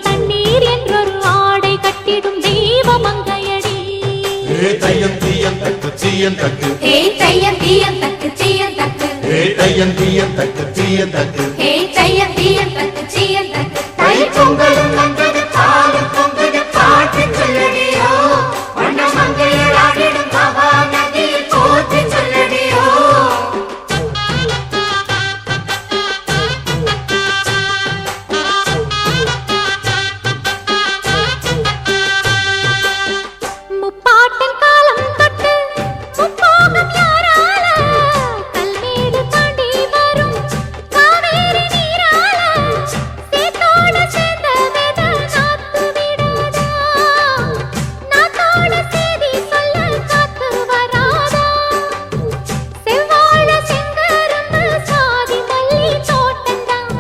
தண்ணீர் என்றொரு ஆடை கட்டிடும் தெய்வ மங்கையடி. தையம் தீயம் தக்கு தீயம் தக்கு தையம் தீயம் தக்கு தீயம் தக்கு தையம் தீயம் தக்கு தீயம் தக்கு தையம் தீயம் தக்கு தீயம் தக்கு. தை பொங்கலும் வந்தது பாலும் பொங்குது பாட்டு சொல்லடியோ வண்ண மங்கையர் ஆடிடும் மகா நதியில் போற்றி சொல்லடியோ. முப்பாட்டின் காலம் தொட்டு முப்போகம் யாரால கல்மேடு தாண்டி வரும் காவேரி நீரால சேத்தோட சேர்ந்த வேத நாத்து விடாதா, நாத்தோட சேதி சொல்ல காத்து வராதா. செவ்வாழ செங்கரும்பு சாதி மல்லி தோட்டந்தான்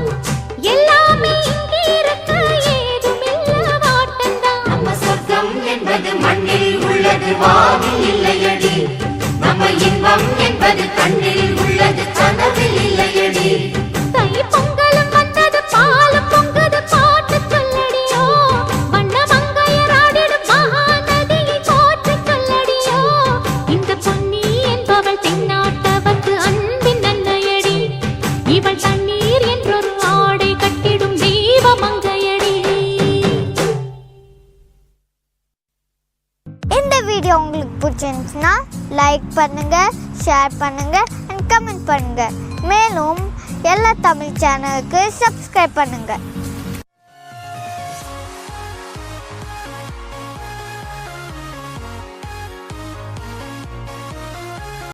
எல்லாமே இங்கிருக்க ஏதுமில்ல வாட்டந்தான். நம்ம சொர்க்கம் என்பது மண்ணில் உள்ளது வானில் இல்லையடி, நம்ம இன்பம் என்பது கண்ணில் உள்ளது கனவில் இல்லையடி. தை பொங்கலும் வந்தது பாலும் பொங்குது பாட்டு சொல்லடியோ வண்ண மங்கையர் ஆடிடும் மகா நதியை போற்றி சொல்லடியோ. இந்த பொன்னி என்பவள் தென்னாட்டவர்க்கு அன்பின் நன்மையடி, இவள் தண்ணீர் என்றொரு ஆடை கட்டிடும் தெய்வ மங்கையடி. இந்த வீடியோ உங்களுக்கு பிடிச்சிருந்துச்சுன்னா லைக் பண்ணுங்க, ஷேர் பண்ணுங்க அண்ட் கமெண்ட் பண்ணுங்க. மேலும் எல்லா தமிழ் சேனலுக்கு சப்ஸ்கிரைப் பண்ணுங்க.